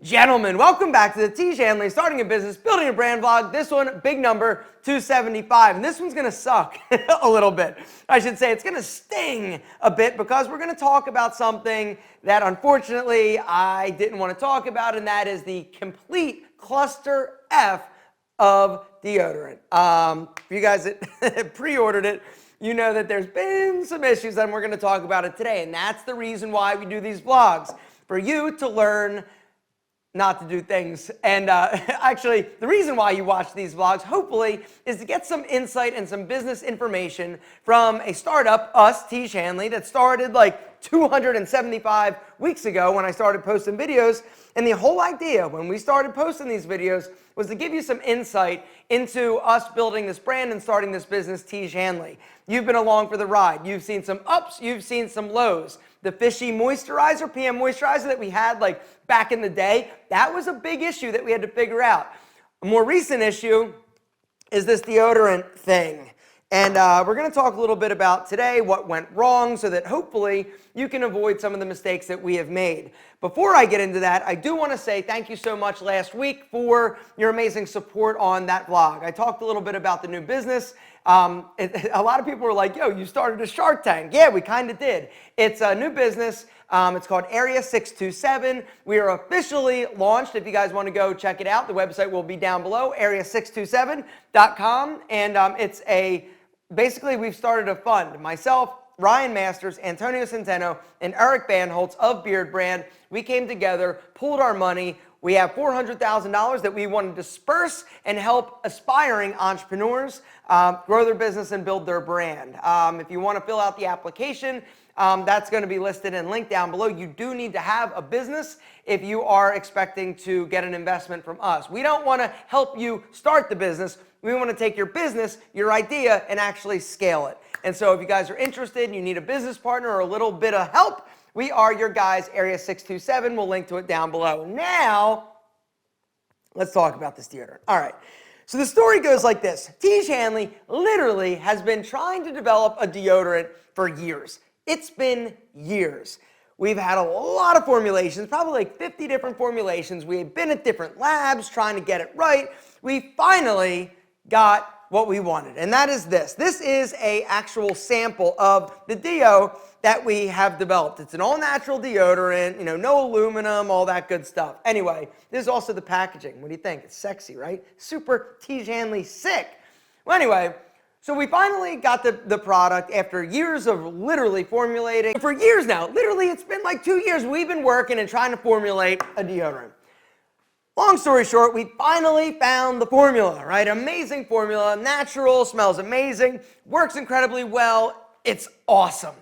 Gentlemen, welcome back to the Tiege Hanley Starting a Business, Building a Brand vlog. This one, big number, 275. And this one's going to suck a little bit. I should say it's going to sting a bit because we're going to talk about something that unfortunately I didn't want to talk about, and that is the complete cluster F of deodorant. For you guys that pre-ordered it, you know that there's been some issues and we're going to talk about it today. And that's the reason why we do these vlogs, for you to learn not to do things. And actually, the reason why you watch these vlogs, hopefully, is to get some insight and some business information from a startup, us, Tiege Hanley, that started like 275 weeks ago when I started posting videos. And the whole idea when we started posting these videos was to give you some insight into us building this brand and starting this business, Tiege Hanley. You've been along for the ride. You've seen some ups, you've seen some lows. The fishy moisturizer, PM moisturizer that we had like back in the day, that was a big issue that we had to figure out. A more recent issue is this deodorant thing. And we're going to talk a little bit about today what went wrong so that hopefully you can avoid some of the mistakes that we have made. Before I get into that, I do want to say thank you so much last week for your amazing support on that vlog. I talked a little bit about the new business. A lot of people were like, yo, you started a Shark Tank. Yeah, we kind of did. It's a new business. It's called Area 627. We are officially launched. If you guys want to go check it out, the website will be down below, area627.com. And basically, we've started a fund. Myself, Ryan Masters, Antonio Centeno, and Eric Bandholtz of Beard Brand, we came together, pooled our money. We have $400,000 that we want to disperse and help aspiring entrepreneurs grow their business and build their brand. If you want to fill out the application, that's going to be listed and linked down below. You do need to have a business if you are expecting to get an investment from us. We don't want to help you start the business. We want to take your business, your idea, and actually scale it. And so if you guys are interested and you need a business partner or a little bit of help, we are your guys, Area 627. We'll link to it down below. Now, let's talk about this deodorant. All right. So the story goes like this. Tiege Hanley literally has been trying to develop a deodorant for years. It's been years. We've had a lot of formulations, probably like 50 different formulations. We've been at different labs trying to get it right. We finally got what we wanted, and that is this. This is an actual sample of the deo that we have developed. It's an all-natural deodorant, no aluminum, all that good stuff. Anyway, this is also the packaging. What do you think? It's sexy, right? Super Tiege Hanley sick. Well, anyway, so we finally got the product after years of literally formulating. For years now, literally it's been like 2 years we've been working and trying to formulate a deodorant. Long story short, we finally found the formula, right? Amazing formula, natural, smells amazing, works incredibly well. It's awesome.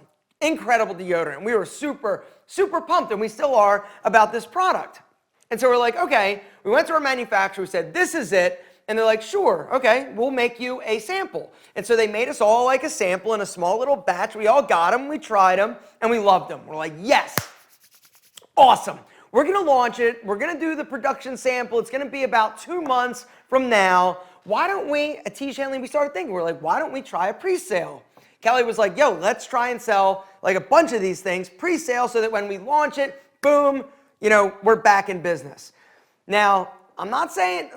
Incredible deodorant. We were super, super pumped, and we still are, about this product. And so we're like, okay, we went to our manufacturer, we said, this is it. And they're like, sure, okay, we'll make you a sample. And so they made us all like a sample in a small little batch. We all got them, we tried them, and we loved them. We're like, yes, awesome. We're going to launch it. We're going to do the production sample. It's going to be about 2 months from now. Why don't we, at Tiege Hanley, we started thinking, we're like, why don't we try a pre-sale? Kelley was like, yo, let's try and sell like a bunch of these things pre-sale so that when we launch it, boom, we're back in business. Now, I'm not saying,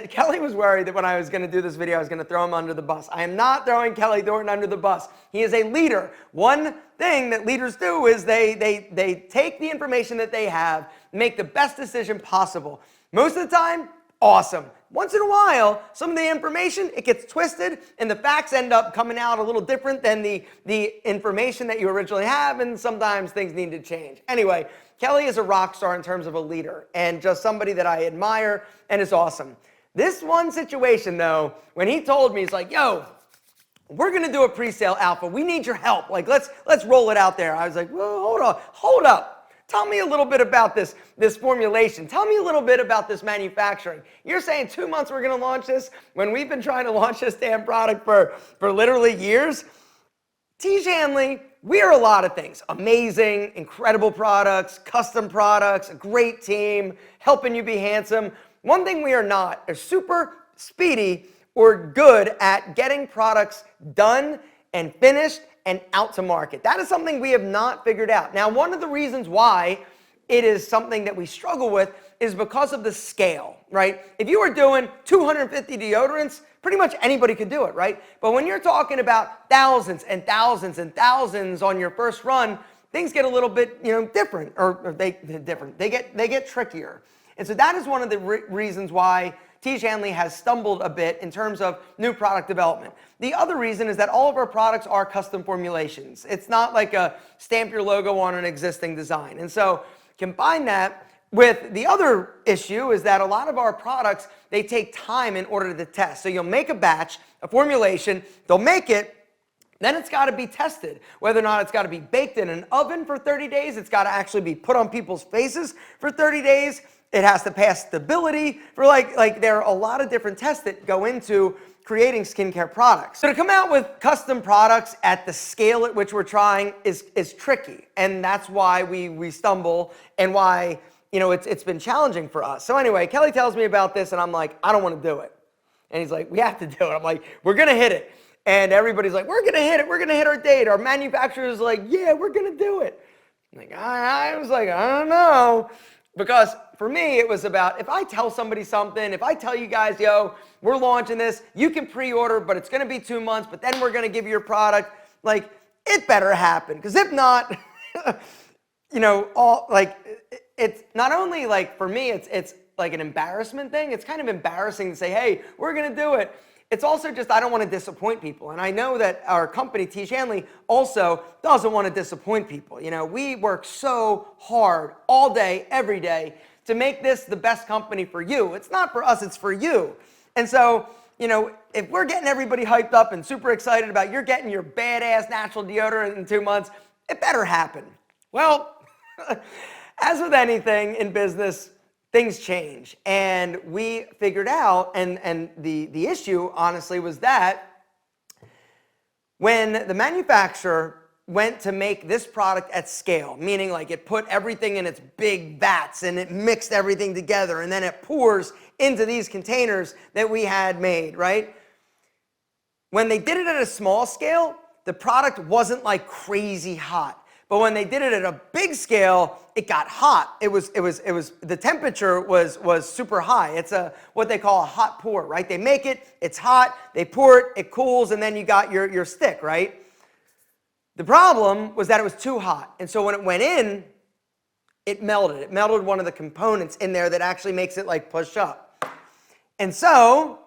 Kelley was worried that when I was going to do this video, I was going to throw him under the bus. I am not throwing Kelley Thornton under the bus. He is a leader. One thing that leaders do is they take the information that they have, make the best decision possible. Most of the time, awesome. Once in a while, some of the information, it gets twisted, and the facts end up coming out a little different than the information that you originally have, and sometimes things need to change. Anyway, Kelley is a rock star in terms of a leader and just somebody that I admire and is awesome. This one situation, though, when he told me, he's like, yo, we're going to do a pre-sale alpha. We need your help. Like, let's roll it out there. I was like, well, hold up. Tell me a little bit about this formulation. Tell me a little bit about this manufacturing. You're saying 2 months we're going to launch this when we've been trying to launch this damn product for literally years? Tiege Hanley, we are a lot of things. Amazing, incredible products, custom products, a great team, helping you be handsome. One thing we are not is super speedy or good at getting products done and finished and out to market. That is something we have not figured out. Now, one of the reasons why it is something that we struggle with is because of the scale, right? If you were doing 250 deodorants, pretty much anybody could do it, right? But when you're talking about thousands and thousands and thousands on your first run, things get a little bit, different, or they get trickier. And so that is one of the reasons why Tiege Hanley has stumbled a bit in terms of new product development. The other reason is that all of our products are custom formulations. It's not like a stamp your logo on an existing design. And so combine that with the other issue is that a lot of our products, they take time in order to test. So you'll make a batch, a formulation, they'll make it, then it's got to be tested. Whether or not it's got to be baked in an oven for 30 days, it's got to actually be put on people's faces for 30 days. It has to pass stability for like there are a lot of different tests that go into creating skincare products. So to come out with custom products at the scale at which we're trying is tricky. And that's why we stumble and why, it's been challenging for us. So anyway, Kelley tells me about this and I'm like, I don't want to do it. And he's like, we have to do it. I'm like, we're going to hit it. And everybody's like, we're going to hit it. We're going to hit our date. Our manufacturer's like, yeah, we're going to do it. I'm like, I was like, I don't know. Because for me, it was about, if I tell somebody something, if I tell you guys, yo, we're launching this, you can pre-order, but it's going to be 2 months, but then we're going to give you your product, like, it better happen. Because if not, it's not only like, for me, it's like an embarrassment thing. It's kind of embarrassing to say, hey, we're going to do it. It's also just, I don't want to disappoint people. And I know that our company, Tiege Hanley, also doesn't want to disappoint people. We work so hard all day, every day to make this the best company for you. It's not for us, it's for you. And so, if we're getting everybody hyped up and super excited about you're getting your badass natural deodorant in 2 months, it better happen. Well, as with anything in business, things change. And we figured out, and the issue, honestly, was that when the manufacturer went to make this product at scale, meaning like it put everything in its big vats and it mixed everything together and then it pours into these containers that we had made, right? When they did it at a small scale, the product wasn't like crazy hot. But when they did it at a big scale, it got hot. The temperature was super high. It's what they call a hot pour, right? They make it, it's hot, they pour it, it cools, and then you got your stick, right? The problem was that it was too hot. And so when it went in, it melted. It melted one of the components in there that actually makes it like push up. And so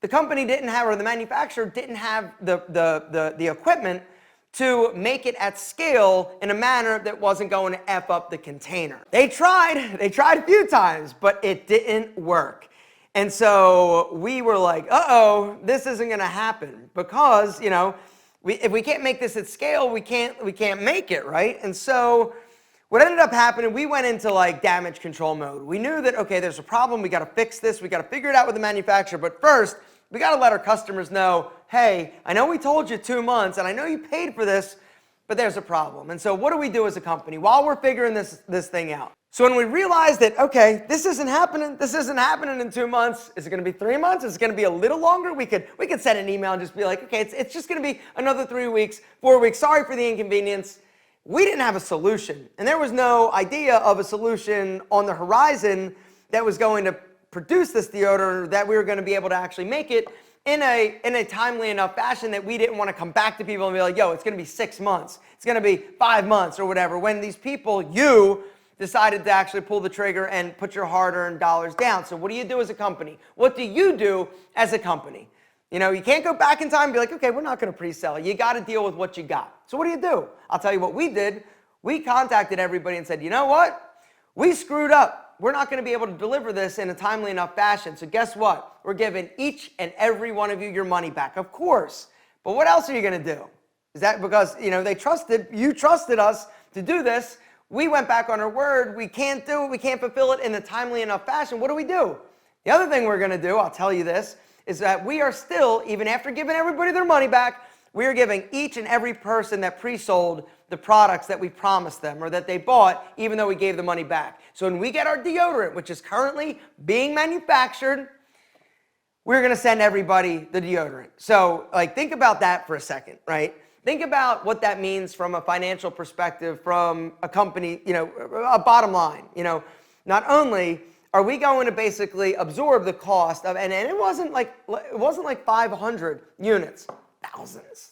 the company didn't have, or the manufacturer didn't have the equipment to make it at scale in a manner that wasn't going to F up the container. They tried a few times, but it didn't work. And so we were like, uh-oh, this isn't going to happen because, if we can't make this at scale, we can't make it, right? And so what ended up happening, we went into like damage control mode. We knew that, okay, there's a problem, we got to fix this, we got to figure it out with the manufacturer, but first, we got to let our customers know, hey, I know we told you 2 months, and I know you paid for this, but there's a problem. And so what do we do as a company while we're figuring this thing out? So when we realized that, okay, this isn't happening in 2 months, is it going to be 3 months? Is it going to be a little longer? We could send an email and just be like, okay, it's just going to be another 3 weeks, 4 weeks. Sorry for the inconvenience. We didn't have a solution, and there was no idea of a solution on the horizon that was going to produce this deodorant, that we were going to be able to actually make it in a timely enough fashion that we didn't want to come back to people and be like, yo, it's going to be 6 months. It's going to be 5 months or whatever. When these people, you decided to actually pull the trigger and put your hard-earned dollars down. So what do you do as a company? What do you do as a company? You can't go back in time and be like, okay, we're not going to pre-sell. You got to deal with what you got. So what do? I'll tell you what we did. We contacted everybody and said, you know what? We screwed up. We're not going to be able to deliver this in a timely enough fashion. So guess what? We're giving each and every one of you your money back, of course. But what else are you going to do? Is that because, you trusted us to do this. We went back on our word. We can't do it. We can't fulfill it in a timely enough fashion. What do? The other thing we're going to do, I'll tell you this, is that we are still, even after giving everybody their money back, we are giving each and every person that pre-sold the products that we promised them or that they bought, even though we gave the money back. So when we get our deodorant, which is currently being manufactured, we're going to send everybody the deodorant. So think about that for a second, right? Think about what that means from a financial perspective, from a company, a bottom line. Not only are we going to basically absorb the cost of, and it wasn't like 500 units,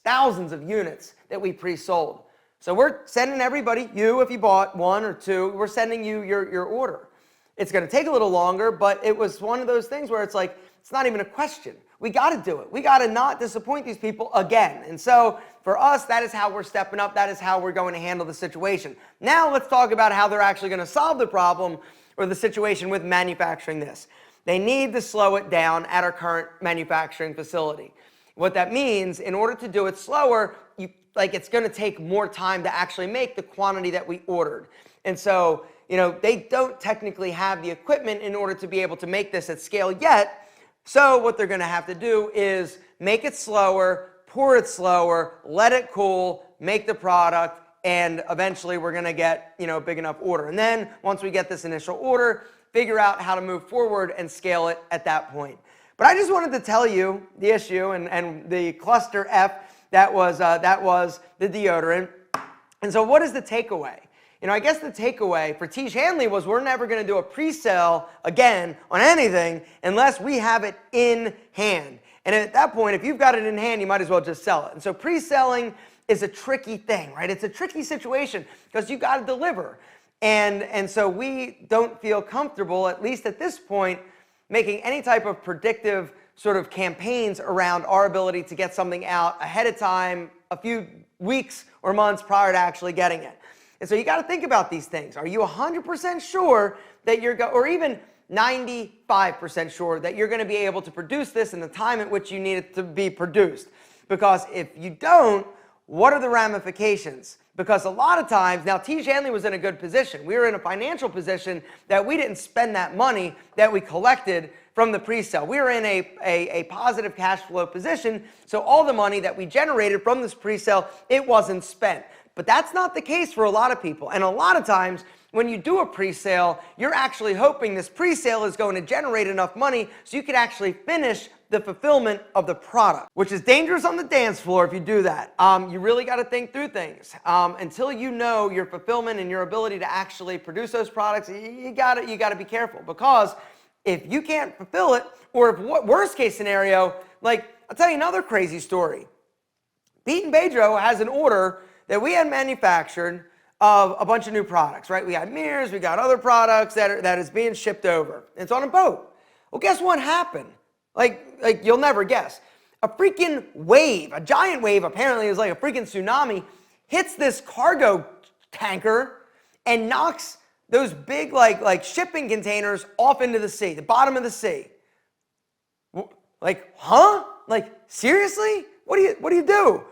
thousands of units that we pre-sold. So we're sending everybody, you if you bought one or two, we're sending you your order. It's going to take a little longer, but it was one of those things where it's like, it's not even a question. We got to do it. We got to not disappoint these people again. And so for us, that is how we're stepping up. That is how we're going to handle the situation. Now let's talk about how they're actually going to solve the problem or the situation with manufacturing this. They need to slow it down at our current manufacturing facility. What that means, in order to do it slower, it's going to take more time to actually make the quantity that we ordered. And so, they don't technically have the equipment in order to be able to make this at scale yet. So what they're going to have to do is make it slower, pour it slower, let it cool, make the product, and eventually we're going to get, a big enough order. And then once we get this initial order, figure out how to move forward and scale it at that point. But I just wanted to tell you the issue and the cluster F that was the deodorant. And so what is the takeaway? I guess the takeaway for Tiege Hanley was we're never going to do a pre-sale again on anything unless we have it in hand. And at that point, if you've got it in hand, you might as well just sell it. And so pre-selling is a tricky thing, right? It's a tricky situation because you got to deliver. And so we don't feel comfortable, at least at this point, making any type of predictive sort of campaigns around our ability to get something out ahead of time, a few weeks or months prior to actually getting it. And so you got to think about these things. Are you 100% sure that or even 95% sure that you're going to be able to produce this in the time at which you need it to be produced? Because if you don't, what are the ramifications? Because a lot of times, now Tiege Hanley was in a good position. We were in a financial position that we didn't spend that money that we collected from the pre-sale. We were in a positive cash flow position, so all the money that we generated from this pre-sale, it wasn't spent. But that's not the case for a lot of people. And a lot of times, when you do a pre-sale, you're actually hoping this pre-sale is going to generate enough money so you can actually finish the fulfillment of the product, which is dangerous on the dance floor if you do that. You really got to think through things. Until you know your fulfillment and your ability to actually produce those products, you got to be careful, because if you can't fulfill it, or if worst case scenario, I'll tell you another crazy story. Pete and Bedro has an order that we had manufactured of a bunch of new products, right? We got mirrors, we got other products that is being shipped over. It's on a boat. Well, guess what happened? Like you'll never guess. A freaking wave, a giant wave, apparently it was like a freaking tsunami, hits this cargo tanker and knocks those big like shipping containers off into the sea, the bottom of the sea. Huh? Seriously? What do you do?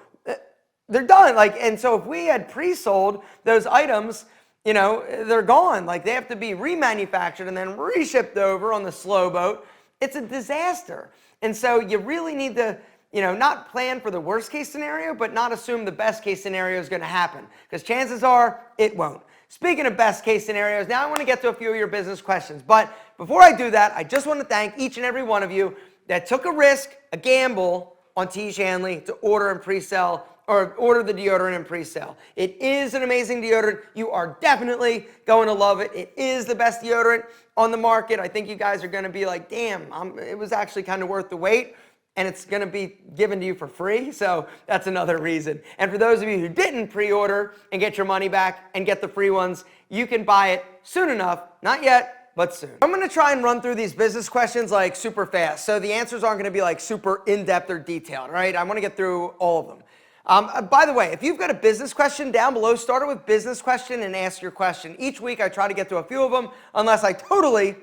They're done. And so if we had pre-sold those items, they're gone. They have to be remanufactured and then reshipped over on the slow boat. It's a disaster. And so you really need to, not plan for the worst case scenario, but not assume the best case scenario is going to happen, because chances are it won't. Speaking of best case scenarios, now I want to get to a few of your business questions. But before I do that, I just want to thank each and every one of you that took a risk, a gamble on Tiege Hanley to order and pre-sell, or order the deodorant and pre-sale. It is an amazing deodorant. You are definitely going to love it. It is the best deodorant on the market. I think you guys are going to be like, damn, it was actually kind of worth the wait, and it's going to be given to you for free. So that's another reason. And for those of you who didn't pre-order and get your money back and get the free ones, you can buy it soon enough. Not yet, but soon. I'm going to try and run through these business questions super fast. So the answers aren't going to be super in-depth or detailed, right? I want to get through all of them. By the way, if you've got a business question down below, start it with business question and ask your question. Each week I try to get to a few of them unless I totally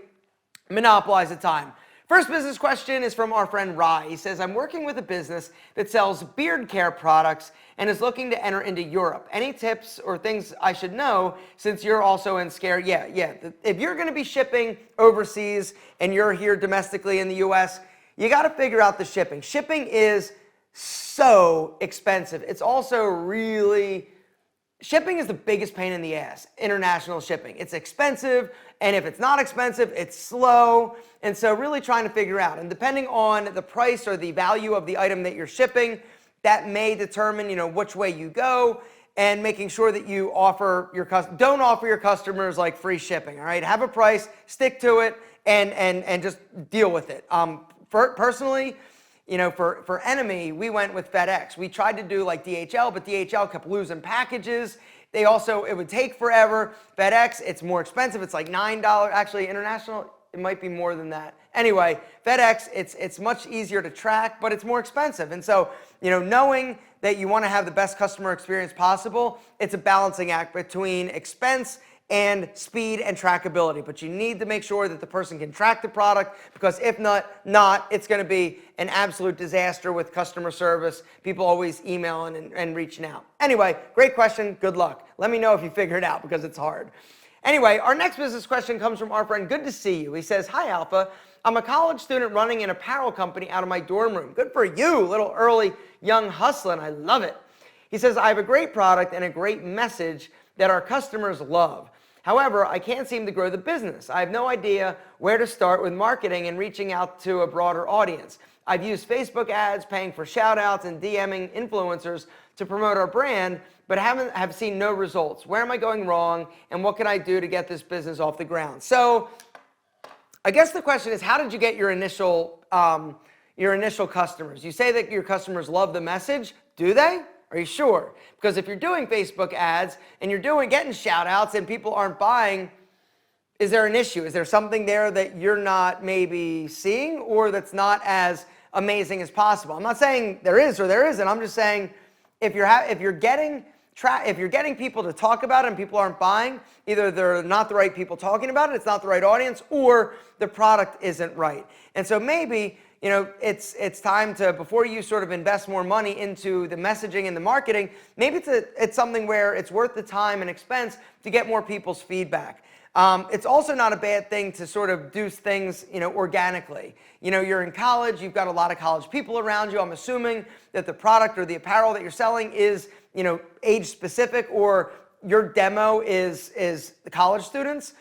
monopolize the time. First business question is from our friend Rye. He says, I'm working with a business that sells beard care products and is looking to enter into Europe. Any tips or things I should know since you're also in scare? Yeah. If you're going to be shipping overseas and you're here domestically in the US, you got to figure out the shipping. Shipping is so expensive. It's also shipping is the biggest pain in the ass, international shipping. It's expensive, and if it's not expensive, it's slow. And so really trying to figure out, and depending on the price or the value of the item that you're shipping, that may determine, which way you go, and making sure that you offer don't offer your customers like free shipping, all right? Have a price, stick to it, and just deal with it. Personally, for Enemy, we went with FedEx. We tried to do like DHL, but DHL kept losing packages. It would take forever. FedEx, it's more expensive. It's like $9. Actually, international, it might be more than that. Anyway, FedEx, it's much easier to track, but it's more expensive. And so, knowing that you want to have the best customer experience possible, it's a balancing act between expense and speed and trackability. But you need to make sure that the person can track the product, because if not, it's going to be an absolute disaster with customer service, people always emailing and reaching out. Anyway, great question. Good luck. Let me know if you figure it out, because it's hard. Anyway, our next business question comes from our friend. Good to see you. He says, hi, Alpha. I'm a college student running an apparel company out of my dorm room. Good for you, little early young hustling. I love it. He says, I have a great product and a great message that our customers love. However, I can't seem to grow the business. I have no idea where to start with marketing and reaching out to a broader audience. I've used Facebook ads, paying for shout outs, and DMing influencers to promote our brand, but have seen no results. Where am I going wrong, and what can I do to get this business off the ground? So I guess the question is, how did you get your initial customers? You say that your customers love the message. Do they? Are you sure? Because if you're doing Facebook ads and you're getting shout outs and people aren't buying, is there an issue? Is there something there that you're not maybe seeing, or that's not as amazing as possible? I'm not saying there is or there isn't. I'm just saying if you're getting people to talk about it and people aren't buying, either they're not the right people talking about it, it's not the right audience, or the product isn't right. And so maybe it's time to, before you sort of invest more money into the messaging and the marketing, maybe it's something where it's worth the time and expense to get more people's feedback. It's also not a bad thing to sort of do things, organically. You're in college, you've got a lot of college people around you. I'm assuming that the product or the apparel that you're selling is, age specific, or your demo is the college students,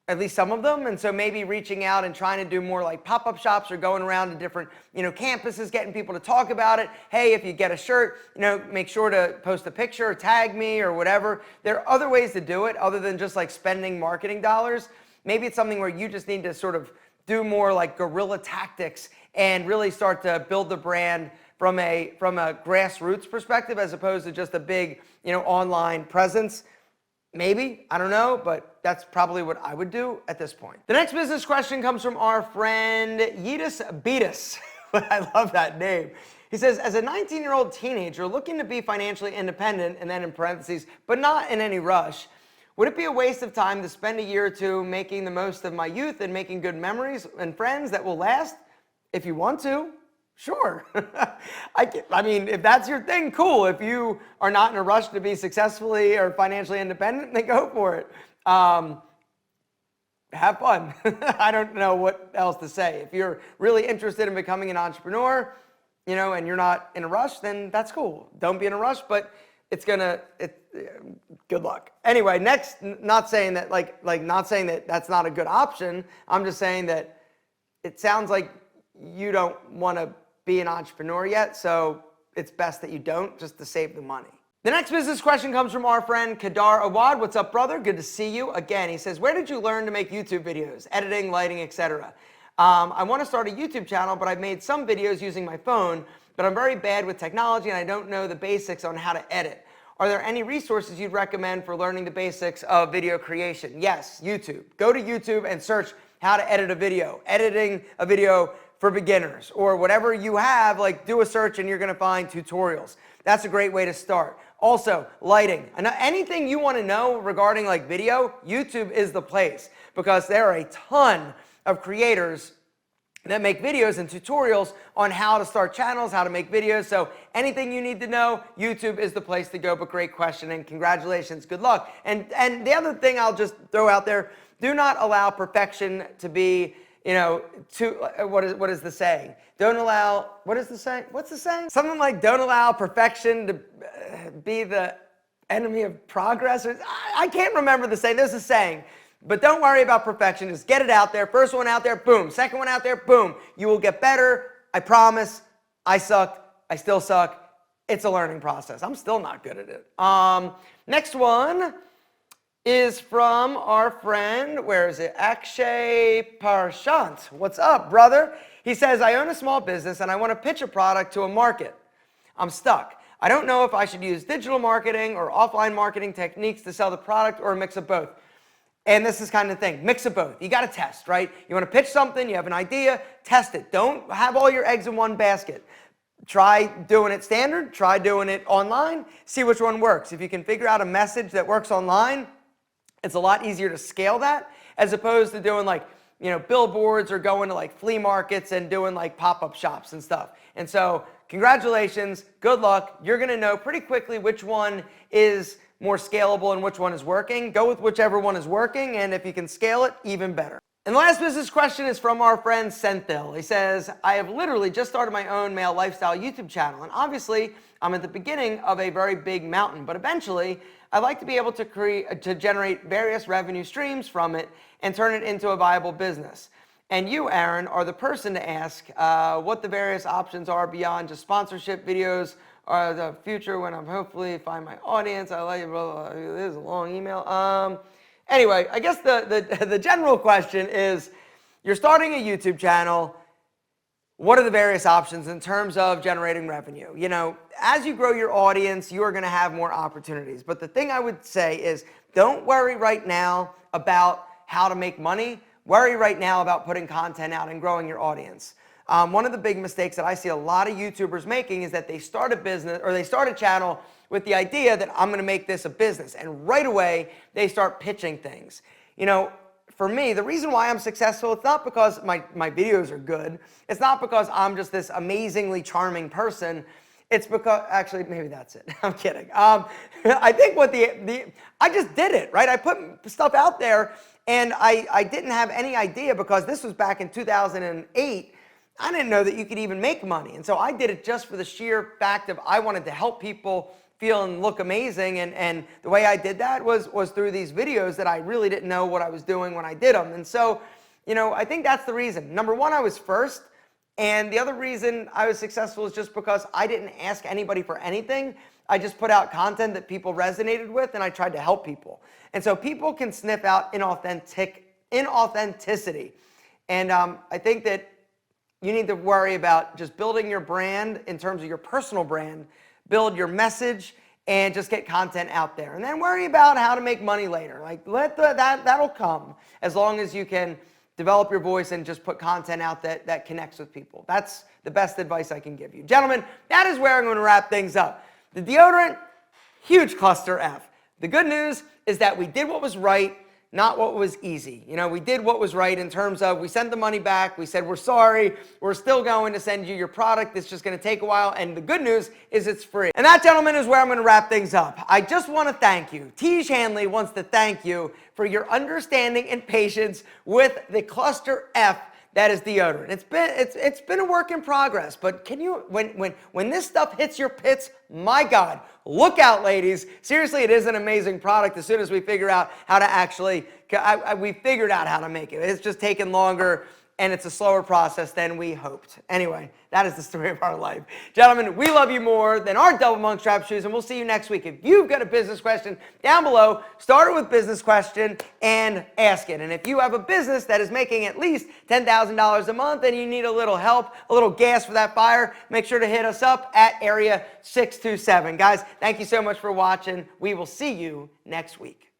at least some of them. And so maybe reaching out and trying to do more like pop-up shops, or going around to different, campuses, getting people to talk about it. Hey, if you get a shirt, make sure to post a picture or tag me or whatever. There are other ways to do it other than just like spending marketing dollars. Maybe it's something where you just need to sort of do more like guerrilla tactics and really start to build the brand from a grassroots perspective, as opposed to just a big, online presence. Maybe, I don't know, but that's probably what I would do at this point. The next business question comes from our friend YeetuBeetus. I love that name. He says, as a 19-year-old teenager looking to be financially independent, and then in parentheses, but not in any rush, would it be a waste of time to spend a year or two making the most of my youth and making good memories and friends that will last? If you want to, sure. I mean, if that's your thing, cool. If you are not in a rush to be successfully or financially independent, then go for it. Have fun. I don't know what else to say. If you're really interested in becoming an entrepreneur, and you're not in a rush, then that's cool. Don't be in a rush, but good luck. Anyway, next, not saying that not saying that that's not a good option. I'm just saying that it sounds like you don't want to be an entrepreneur yet, so it's best that you don't, just to save the money. The next business question comes from our friend Kader. Awad, what's up, brother? Good to see you again. He says, where did you learn to make YouTube videos, editing, lighting, etc.? I want to start a YouTube channel, but I've made some videos using my phone, but I'm very bad with technology and I don't know the basics on how to edit. Are there any resources you'd recommend for learning the basics of video creation? Yes, YouTube. Go to YouTube and search how to edit a video, editing a video for beginners, or whatever you have, like do a search and you're gonna find tutorials. That's a great way to start. Also, lighting. Anything you wanna know regarding like video, YouTube is the place, because there are a ton of creators that make videos and tutorials on how to start channels, how to make videos. So anything you need to know, YouTube is the place to go. But great question, and congratulations, good luck. And the other thing I'll just throw out there, do not allow perfection to be, what is the saying? Don't allow, what is the saying? What's the saying? Something like, don't allow perfection to be the enemy of progress. I can't remember the saying. There's a saying. But don't worry about perfection. Just get it out there. First one out there, boom. Second one out there, boom. You will get better. I promise. I sucked. I still suck. it's a learning process. I'm still not good at it. Next one is from our friend, where is it? Akshay Parshant. What's up, brother? He says, I own a small business and I want to pitch a product to a market. I'm stuck. I don't know if I should use digital marketing or offline marketing techniques to sell the product or a mix of both. And this is kind of the thing, mix of both. You got to test, right? You want to pitch something, you have an idea, test it. Don't have all your eggs in one basket. Try doing it standard, try doing it online, see which one works. If you can figure out a message that works online, it's a lot easier to scale that as opposed to doing like, billboards or going to like flea markets and doing like pop-up shops and stuff. And so congratulations, good luck. You're going to know pretty quickly which one is more scalable and which one is working. Go with whichever one is working, and if you can scale it, even better. And the last business question is from our friend Senthil. He says, I have literally just started my own male lifestyle YouTube channel, and obviously I'm at the beginning of a very big mountain, but eventually I'd like to be able to generate various revenue streams from it and turn it into a viable business. And you, Aaron, are the person to ask what the various options are beyond just sponsorship videos or the future when I'm hopefully find my audience. I like it, blah, blah, blah. This is a long email. Anyway, I guess the general question is, you're starting a YouTube channel. What are the various options in terms of generating revenue? As you grow your audience, you are going to have more opportunities. But the thing I would say is, don't worry right now about how to make money. Worry right now about putting content out and growing your audience. One of the big mistakes that I see a lot of YouTubers making is that they start a business or they start a channel with the idea that I'm going to make this a business. And right away, they start pitching things. For me, the reason why I'm successful, it's not because my videos are good. It's not because I'm just this amazingly charming person. It's because, actually, maybe that's it. I'm kidding. I think I just did it, right? I put stuff out there and I didn't have any idea, because this was back in 2008. I didn't know that you could even make money. And so I did it just for the sheer fact of I wanted to help people feel and look amazing. And the way I did that was through these videos that I really didn't know what I was doing when I did them. And so, I think that's the reason. Number one, I was first. And the other reason I was successful is just because I didn't ask anybody for anything. I just put out content that people resonated with, and I tried to help people. And so people can sniff out inauthenticity. And I think that you need to worry about just building your brand in terms of your personal brand, build your message, and just get content out there. And then worry about how to make money later. Like that'll come as long as you can develop your voice and just put content out that connects with people. That's the best advice I can give you. Gentlemen, that is where I'm going to wrap things up. The deodorant, huge cluster F. The good news is that we did what was right, not what was easy. We did what was right in terms of we sent the money back. We said, we're sorry. We're still going to send you your product. It's just going to take a while. And the good news is it's free. And that, gentlemen, is where I'm going to wrap things up. I just want to thank you. Tiege Hanley wants to thank you for your understanding and patience with the cluster F that is deodorant. It's been a work in progress, but can you, when this stuff hits your pits, my God, look out, ladies. Seriously, it is an amazing product as soon as we figure out how to actually, we figured out how to make it. It's just taken longer, and it's a slower process than we hoped. Anyway, that is the story of our life. Gentlemen, we love you more than our double monk strap shoes, and we'll see you next week. If you've got a business question down below, start it with business question and ask it. And if you have a business that is making at least $10,000 a month and you need a little help, a little gas for that fire, make sure to hit us up at area 627. Guys, thank you so much for watching. We will see you next week.